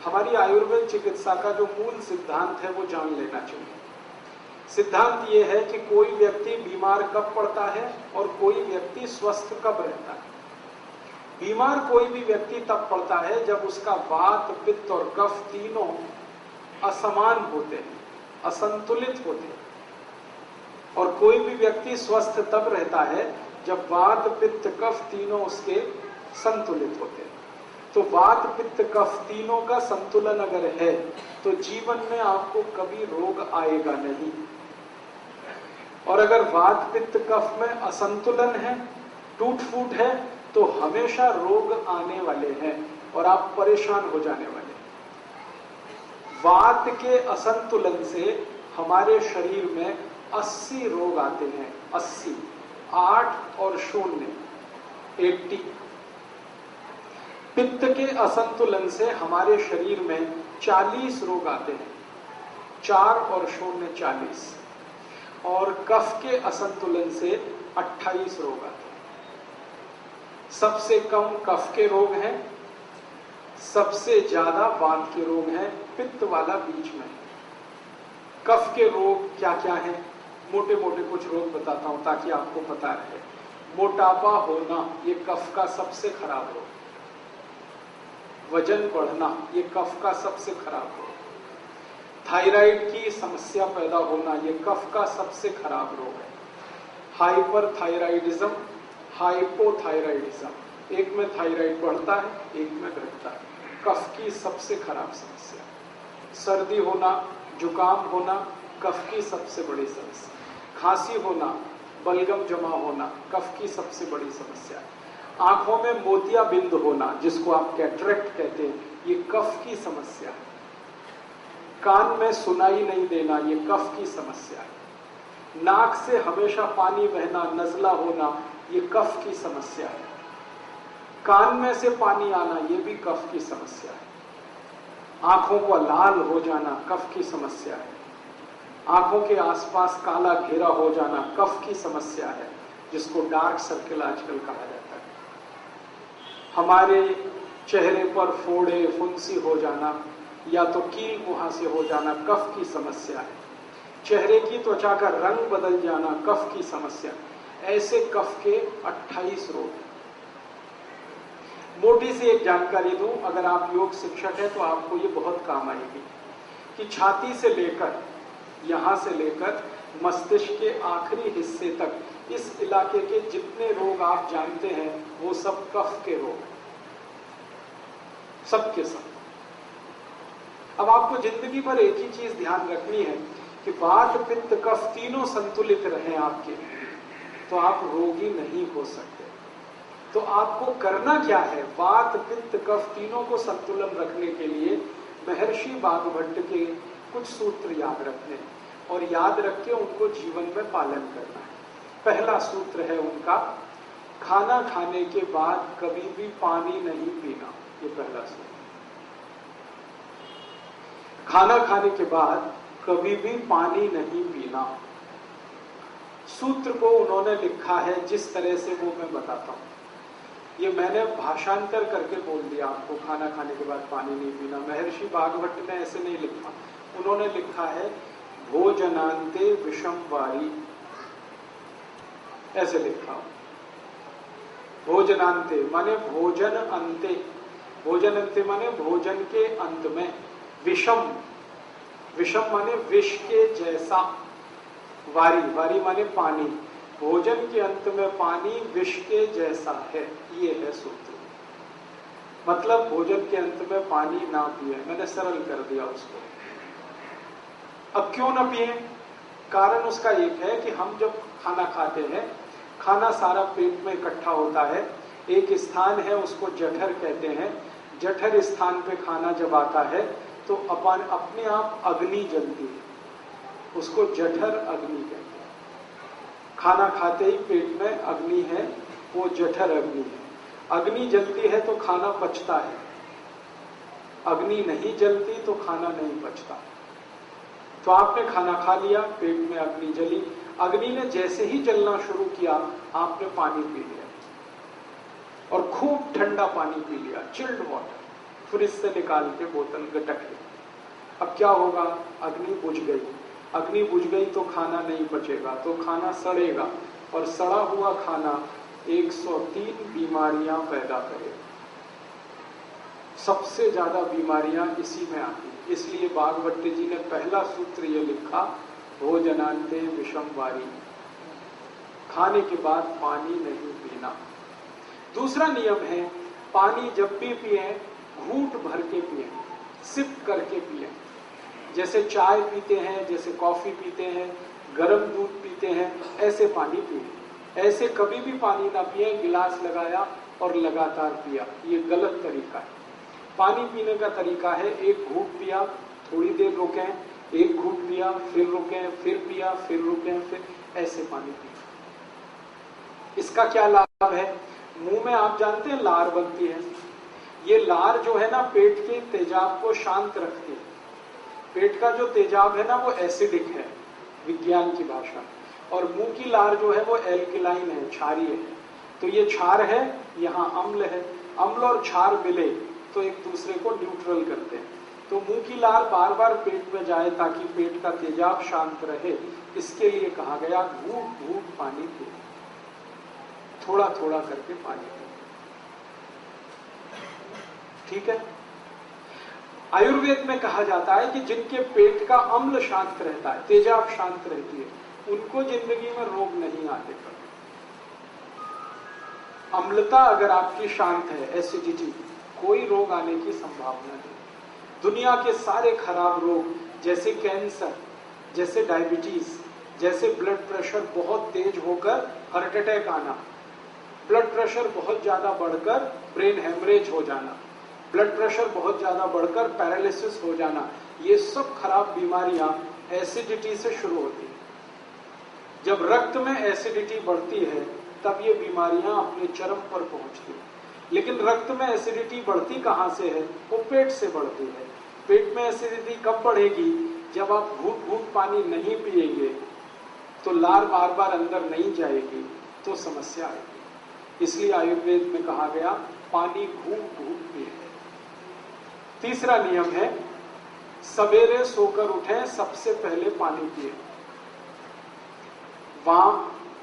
हमारी आयुर्वेद चिकित्सा का जो मूल सिद्धांत है वो जान लेना चाहिए। सिद्धांत ये है कि कोई व्यक्ति बीमार कब पड़ता है और कोई व्यक्ति स्वस्थ कब रहता है। बीमार कोई भी व्यक्ति तब पड़ता है जब उसका वात, पित्त और कफ तीनों असमान होते हैं, असंतुलित होते हैं। और कोई भी व्यक्ति स्वस्थ तब रहता है जब वात, पित्त, कफ तीनों उसके संतुलित होते हैं। तो वात, पित्त, कफ तीनों का संतुलन अगर है तो जीवन में आपको कभी रोग आएगा नहीं। और अगर वात, पित्त, कफ में असंतुलन है, टूट फूट है, तो हमेशा रोग आने वाले हैं और आप परेशान हो जाने वाले हैं। वात के असंतुलन से हमारे शरीर में 80 रोग आते हैं। 80, 8 और 0, 80। पित्त के असंतुलन से हमारे शरीर में 40 रोग आते हैं। 4 और 0, 40। और कफ के असंतुलन से 28 रोग आते हैं। सबसे कम कफ के रोग हैं, सबसे ज्यादा वात के रोग हैं, पित्त वाला बीच में। कफ के रोग क्या क्या हैं? मोटे मोटे कुछ रोग बताता हूं ताकि आपको पता रहे। मोटापा होना, ये कफ का सबसे खराब रोग। वजन बढ़ना, ये कफ का सबसे खराब रोग। थायराइड की समस्या पैदा होना, ये कफ का सबसे खराब रोग है। हाइपरथायराइडिज्म, हाइपोथायराइडिज्म, एक में थायराइड बढ़ता है, एक में घटता है। कफ की सबसे खराब समस्या। सर्दी होना, जुकाम होना, कफ की सबसे बड़ी समस्या। खांसी होना, बलगम जमा होना, कफ की सबसे बड़ी समस्या है। आंखों में मोतियाबिंद होना, जिसको आप कैटरेक्ट कहते हैं, ये कफ की समस्या है। कान में सुनाई नहीं देना, ये कफ की समस्या है। नाक से हमेशा पानी बहना, नजला होना, ये कफ की समस्या है। कान में से पानी आना, ये भी कफ की समस्या है। आंखों को लाल हो जाना, कफ की समस्या है। आंखों के आसपास काला घेरा हो जाना, कफ की समस्या है, जिसको डार्क सर्किल आजकल कहा जाता है। हमारे चेहरे पर फोड़े, फुंसी हो जाना या तो कील वहां से हो जाना, कफ की समस्या है। चेहरे की त्वचा का रंग बदल जाना, कफ की समस्या। ऐसे कफ के 28 रोग। मोटी सी एक जानकारी दूं, अगर आप योग शिक्षक हैं तो आपको ये बहुत काम आएगी, कि छाती से लेकर, यहां से लेकर मस्तिष्क के आखिरी हिस्से तक, इस इलाके के जितने रोग आप जानते हैं वो सब कफ के रोग, सब के सब। अब आपको जिंदगी भर एक ही चीज ध्यान रखनी है कि वात, पित्त, कफ तीनों संतुलित रहें आपके, तो आप रोगी नहीं हो सकते। तो आपको करना क्या है? वात, पित्त, कफ तीनों को संतुलन रखने के लिए महर्षि वाग्भट के कुछ सूत्र याद रखने और याद रख के उनको जीवन में पालन करना है। पहला सूत्र है उनका, खाना खाने के बाद कभी भी पानी नहीं पीना। ये पहला सूत्र। खाना खाने के बाद कभी भी पानी नहीं पीना। सूत्र को उन्होंने लिखा है जिस तरह से वो मैं बताता हूं। ये मैंने भाषांतर करके बोल दिया आपको, खाना खाने के बाद पानी नहीं पीना। महर्षि वाग्भट ने ऐसे नहीं लिखा। उन्होंने लिखा है भोजनांते विषम वारी, ऐसे लिखा। भोजनांते माने भोजन अंते, भोजन अंते माने भोजन के अंत में। विषम, विषम माने विष के जैसा। वारी, वारी माने पानी। भोजन के अंत में पानी विष के जैसा है, ये है सूत्र। मतलब भोजन के अंत में पानी ना पिए। मैंने सरल कर दिया उसको। अब क्यों ना पिए? कारण उसका एक है कि हम जब खाना खाते हैं, खाना सारा पेट में इकट्ठा होता है। एक स्थान है, उसको जठर कहते हैं। जठर स्थान पे खाना जब आता है तो अपने आप अग्नि जलती है, उसको जठर अग्नि कहते हैं। खाना खाते ही पेट में अग्नि है, वो जठर अग्नि है। अग्नि जलती है तो खाना पचता है, अग्नि नहीं जलती तो खाना नहीं पचता। तो आपने खाना खा लिया, पेट में अग्नि जली। अग्नि ने जैसे ही जलना शुरू किया, आपने पानी पी लिया और खूब ठंडा पानी पी लिया, चिल्ड वाटर। फ्रिज से निकाल के बोतल गटक ली। अब क्या होगा? अग्नि बुझ गई। अग्नि बुझ गई तो खाना नहीं बचेगा, तो खाना सड़ेगा, और सड़ा हुआ खाना 103 बीमारियां पैदा करेगा। सबसे ज्यादा बीमारियां इसी में आती। इसलिए भागवत जी ने पहला सूत्र ये लिखा, भोजनांते विषम वारी, खाने के बाद पानी नहीं पीना। दूसरा नियम है, पानी जब भी पिए घूंट भर के पिए, सिप करके पिए। जैसे चाय पीते हैं, जैसे कॉफी पीते हैं, गर्म दूध पीते हैं, ऐसे पानी पिए। ऐसे कभी भी पानी ना पिए, गिलास लगाया और लगातार पिया, ये गलत तरीका है। पानी पीने का तरीका है, एक घूंट पिया, थोड़ी देर रुकें, एक घूंट पिया, फिर रुकें, फिर पिया, फिर रुकें, फिर ऐसे पानी पिए। इसका क्या लाभ है? मुंह में आप जानते हैं लार बनती है। ये लार जो है ना, पेट के तेजाब को शांत रखती है। पेट का जो तेजाब है ना, वो एसिडिक है विज्ञान की भाषा, और मुंह की लार जो है वो एल्कलाइन है, क्षारीय है। तो ये क्षार है, यहाँ अम्ल है। अम्ल और क्षार मिले तो एक दूसरे को न्यूट्रल करते हैं। तो मुंह की लार बार बार पेट में जाए ताकि पेट का तेजाब शांत रहे, इसके लिए कहा गया घूंट घूंट पानी पिए, थोड़ा थोड़ा करके पानी पिए। ठीक है। आयुर्वेद में कहा जाता है कि जिनके पेट का अम्ल शांत रहता है, तेजाब शांत रहती है, उनको जिंदगी में रोग नहीं आते कभी। अम्लता अगर आपकी शांत है, एसिडिटी, कोई रोग आने की संभावना नहीं। दुनिया के सारे खराब रोग जैसे कैंसर, जैसे डायबिटीज, जैसे ब्लड प्रेशर बहुत तेज होकर हार्ट अटैक आना, ब्लड प्रेशर बहुत ज्यादा बढ़कर ब्रेन हेमरेज हो जाना, ब्लड प्रेशर बहुत ज्यादा बढ़कर पैरालिसिस हो जाना, ये सब खराब बीमारियां एसिडिटी से शुरू होती है। जब रक्त में एसिडिटी बढ़ती है तब ये बीमारियां अपने चरम पर पहुंचती है। लेकिन रक्त में एसिडिटी बढ़ती कहां से है? वो पेट से बढ़ती है। पेट में एसिडिटी कब बढ़ेगी? जब आप घूंट घूंट पानी नहीं पिएंगे, तो लार बार बार अंदर नहीं जाएगी, तो समस्या आएगी। इसलिए आयुर्वेद में कहा गया पानी घूंट घूंट पिए। तीसरा नियम है, सवेरे सोकर उठे सबसे पहले पानी पिए। वहां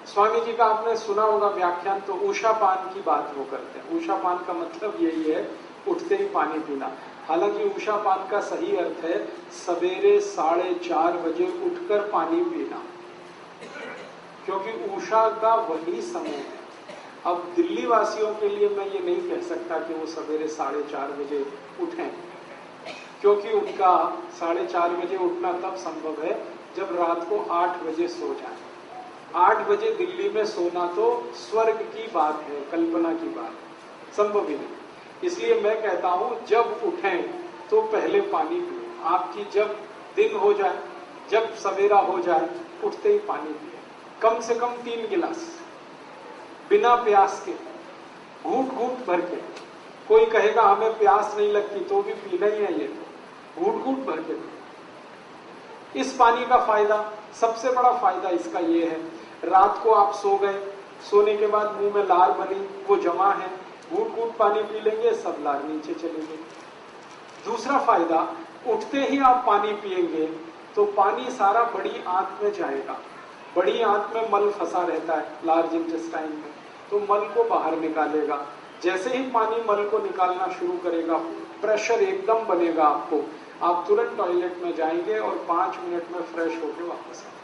स्वामी जी का आपने सुना होगा व्याख्यान, तो उषा पान की बात वो करते हैं। उषा पान का मतलब यही है, उठते ही पानी पीना। हालांकि उषा पान का सही अर्थ है सवेरे 4:30 बजे उठकर पानी पीना, क्योंकि उषा का वही समय है। अब दिल्ली वासियों के लिए मैं ये नहीं कह सकता कि वो सवेरे 4:30 बजे उठें, क्योंकि उनका 4:30 बजे उठना तब संभव है जब रात को 8 बजे सो जाए। 8 बजे दिल्ली में सोना तो स्वर्ग की बात है, कल्पना की बात, संभव ही नहीं। इसलिए मैं कहता हूं जब उठें तो पहले पानी पिए। आपकी जब दिन हो जाए, जब सवेरा हो जाए, उठते ही पानी पिए, कम से कम 3 गिलास, बिना प्यास के, घूंट घूंट भर के। कोई कहेगा हमें प्यास नहीं लगती, तो भी पीना ही है, ये तो घूंट घूंट भर के। इस पानी का फायदा, सबसे बड़ा फायदा इसका ये है, रात को आप सो गए, सोने के बाद मुंह में लार बनी, वो जमा है, घूंट घूंट पानी पी लेंगे, सब लार नीचे चलेंगे। दूसरा फायदा, उठते ही आप पानी पिएंगे तो पानी सारा बड़ी आंत में जाएगा। बड़ी आंत में मल फंसा रहता है, लार्ज इंटेस्टाइन में, तो मल को बाहर निकालेगा। जैसे ही पानी मल को निकालना शुरू करेगा, प्रेशर एकदम बनेगा आपको, आप तुरंत टॉयलेट में जाएंगे और 5 मिनट में फ्रेश होकर वापस आएंगे।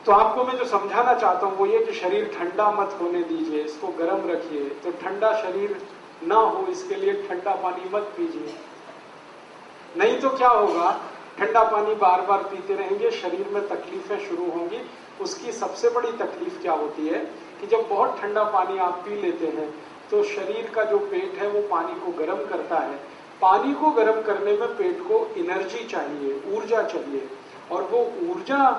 तो आपको मैं जो समझाना चाहता हूं वो ये कि शरीर ठंडा मत होने दीजिए, इसको गर्म रखिए। तो ठंडा शरीर ना हो इसके लिए ठंडा पानी मत पीजिए, नहीं तो क्या होगा, ठंडा पानी बार बार पीते रहेंगे, शरीर में तकलीफें शुरू होंगी। उसकी सबसे बड़ी तकलीफ क्या होती है कि जब बहुत ठंडा पानी आप पी लेते हैं तो शरीर का जो पेट है वो पानी को गर्म करता है। पानी को गर्म करने में पेट को एनर्जी चाहिए, ऊर्जा चाहिए, और वो ऊर्जा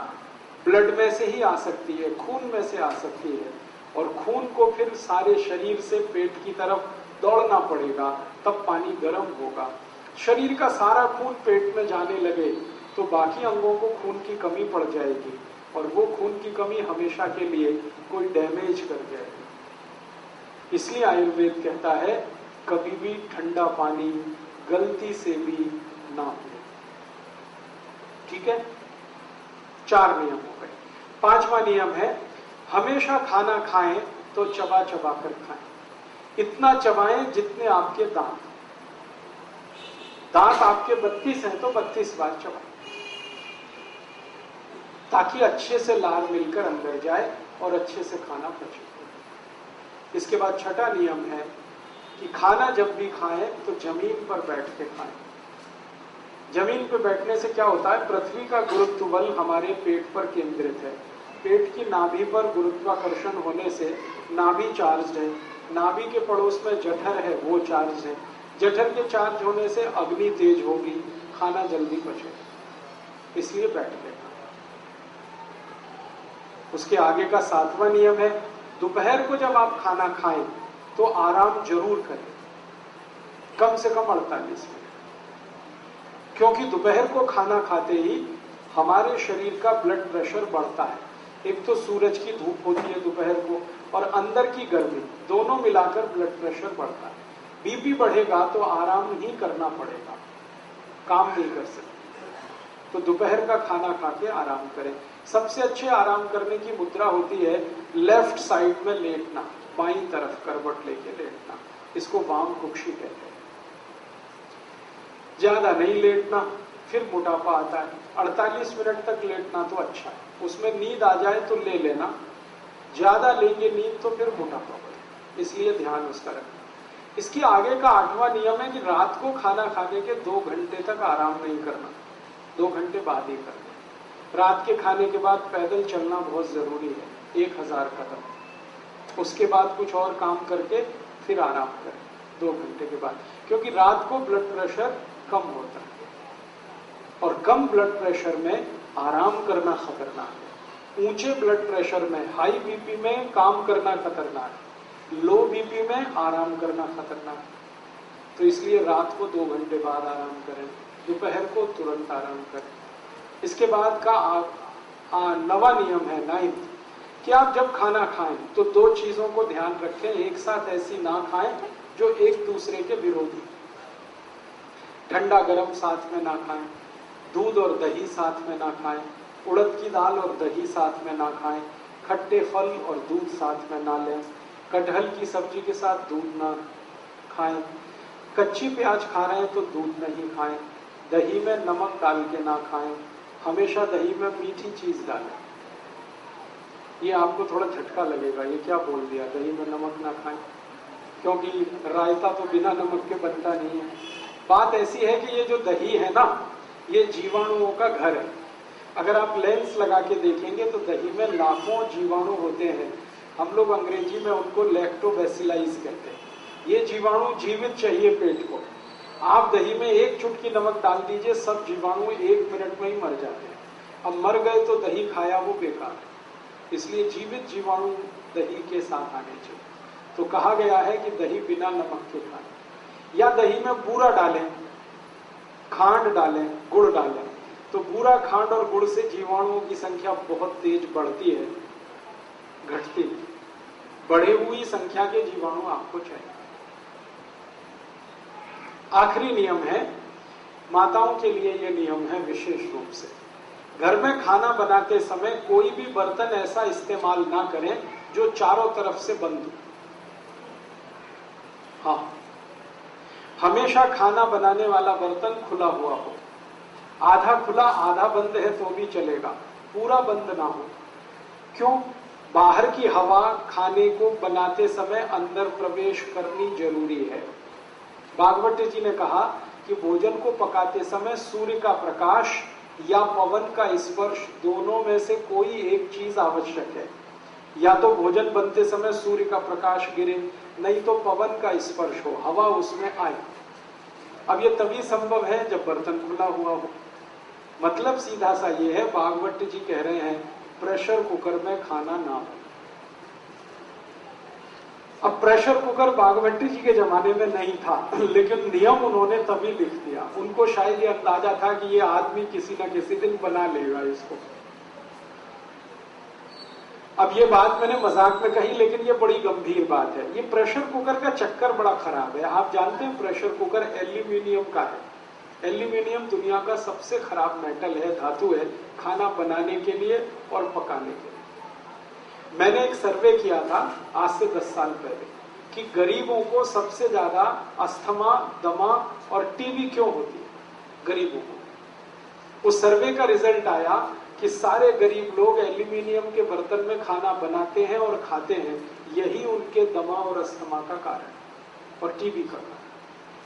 ब्लड में से ही आ सकती है, खून में से आ सकती है, और खून को फिर सारे शरीर से पेट की तरफ दौड़ना पड़ेगा, तब पानी गर्म होगा। शरीर का सारा खून पेट में जाने लगे तो बाकी अंगों को खून की कमी पड़ जाएगी, और वो खून की कमी हमेशा के लिए कोई डैमेज कर जाएगी। इसलिए आयुर्वेद कहता है कभी भी ठंडा पानी गलती से भी ना हो। ठीक है, 4 नियम हो गए। 5वां नियम है, हमेशा खाना खाएं तो चबा चबा कर खाएं। इतना चबाएं जितने आपके दांत आपके 32 हैं तो 32 बार चबाएं, ताकि अच्छे से लार मिलकर अंदर जाए और अच्छे से खाना पचे। इसके बाद 6ठा नियम है कि खाना जब भी खाएं तो जमीन पर बैठ के खाएं। जमीन पर बैठने से क्या होता है, पृथ्वी का गुरुत्व बल हमारे पेट पर केंद्रित है। पेट की नाभि पर गुरुत्वाकर्षण होने से नाभि चार्ज है, नाभि के पड़ोस में जठर है, वो चार्ज है। जठर के चार्ज होने से अग्नि तेज होगी, खाना जल्दी पचेगा, इसलिए बैठ के खाएं। उसके आगे का 7वां नियम है, दोपहर को जब आप खाना खाएं तो आराम जरूर करें, कम से कम 48 मिनट, क्योंकि दोपहर को खाना खाते ही हमारे शरीर का ब्लड प्रेशर बढ़ता है। एक तो सूरज की धूप होती है दोपहर को, और अंदर की गर्मी, दोनों मिलाकर ब्लड प्रेशर बढ़ता है। बीपी बढ़ेगा तो आराम ही करना पड़ेगा, काम नहीं कर सकते। तो दोपहर का खाना खा के आराम करें। सबसे अच्छे आराम करने की मुद्रा होती है लेफ्ट साइड में लेटना, बाईं तरफ करवट लेके लेटना, इसको वाम कुक्षी कहते हैं। ज्यादा नहीं लेटना, फिर मोटापा आता है। 48 मिनट तक लेटना तो अच्छा है, उसमें नींद आ जाए तो ले लेना, ज्यादा लेंगे नींद तो फिर मोटापा बढ़े, इसलिए ध्यान उसका रखना। इसके आगे का 8वां नियम है कि रात को खाना खाने के 2 घंटे तक आराम नहीं करना, 2 घंटे बाद ही करना। रात के खाने के बाद पैदल चलना बहुत जरूरी है, 1000 कदम। उसके बाद कुछ और काम करके फिर आराम करें 2 घंटे के बाद, क्योंकि रात को ब्लड प्रेशर कम होता है, और कम ब्लड प्रेशर में आराम करना खतरनाक है। ऊंचे ब्लड प्रेशर में, हाई बीपी में काम करना खतरनाक है, लो बीपी में आराम करना खतरनाक है। तो इसलिए रात को 2 घंटे बाद आराम करें, दोपहर को तुरंत आराम करें। इसके बाद का 9वां नियम है, 9th, कि आप जब खाना खाएं तो 2 चीजों को ध्यान रखें, एक साथ ऐसी ना खाएं जो एक दूसरे के विरोधी। ठंडा गरम साथ में ना खाएं, दूध और दही साथ में ना खाएं, उड़द की दाल और दही साथ में ना खाएं, खट्टे फल और दूध साथ में ना लें, कटहल की सब्जी के साथ दूध ना खाएं, कच्ची प्याज खा रहे हैं तो दूध नहीं खाएं, दही में नमक डाल के ना खाएं, हमेशा दही में मीठी चीज डालें। ये आपको थोड़ा झटका लगेगा, ये क्या बोल दिया, दही में नमक ना खाएं, क्योंकि रायता तो बिना नमक के बनता नहीं है। बात ऐसी है कि ये जो दही है ना, ये जीवाणुओं का घर है। अगर आप लेंस लगा के देखेंगे तो दही में लाखों जीवाणु होते हैं, हम लोग अंग्रेजी में उनको लैक्टोबैसिलाइज कहते हैं। ये जीवाणु जीवित चाहिए पेट को, आप दही में 1 चुटकी नमक डाल दीजिए, सब जीवाणु 1 मिनट में ही मर जाते हैं। अब मर गए तो दही खाया वो बेकार है, इसलिए जीवित जीवाणु दही के साथ आने चाहिए। तो कहा गया है कि दही बिना नमक के खाएं, या दही में बूरा डालें, खांड डालें, गुड़ डालें। तो बूरा, खांड और गुड़ से जीवाणुओं की संख्या बहुत तेज बढ़ती है, घटती नहीं। बढ़ी हुई संख्या के जीवाणु आपको चाहिए। आखिरी नियम है, माताओं के लिए यह नियम है विशेष रूप से, घर में खाना बनाते समय कोई भी बर्तन ऐसा इस्तेमाल ना करें जो चारों तरफ से बंद हो। हाँ, हमेशा खाना बनाने वाला बर्तन खुला हुआ हो, आधा खुला आधा बंद है तो भी चलेगा, पूरा बंद ना हो। क्यों? बाहर की हवा खाने को बनाते समय अंदर प्रवेश करनी जरूरी है। भागवत जी ने कहा कि भोजन को पकाते समय सूर्य का प्रकाश या पवन का स्पर्श, दोनों में से कोई एक चीज आवश्यक है। या तो भोजन बनते समय सूर्य का प्रकाश गिरे, नहीं तो पवन का स्पर्श हो, हवा उसमें आए। अब ये तभी संभव है जब बर्तन खुला हुआ हो। मतलब सीधा सा ये है, भागवत जी कह रहे हैं प्रेशर कुकर में खाना ना हो। अब प्रेशर कुकर भागवत जी के जमाने में नहीं था, लेकिन नियम उन्होंने तभी लिख दिया। उनको शायद ये अंदाजा था कि ये आदमी किसी न किसी दिन बना लेगा इसको। अब ये बात मैंने मजाक में कही, लेकिन ये बड़ी गंभीर बात है। ये प्रेशर कुकर का चक्कर बड़ा खराब है। आप जानते हैं प्रेशर कुकर एल्यूमिनियम का है। एल्यूमिनियम दुनिया का सबसे खराब मेटल है, धातु है, खाना बनाने के लिए और पकाने के लिए। मैंने एक सर्वे किया था आज से 10 साल पहले कि गरीबों को सबसे ज्यादा अस्थमा, दमा और टीबी क्यों होती है गरीबों को। उस सर्वे का रिजल्ट आया कि सारे गरीब लोग एल्यूमिनियम के बर्तन में खाना बनाते हैं और खाते हैं, यही उनके दमा और अस्थमा का कारण और टीबी का कारण।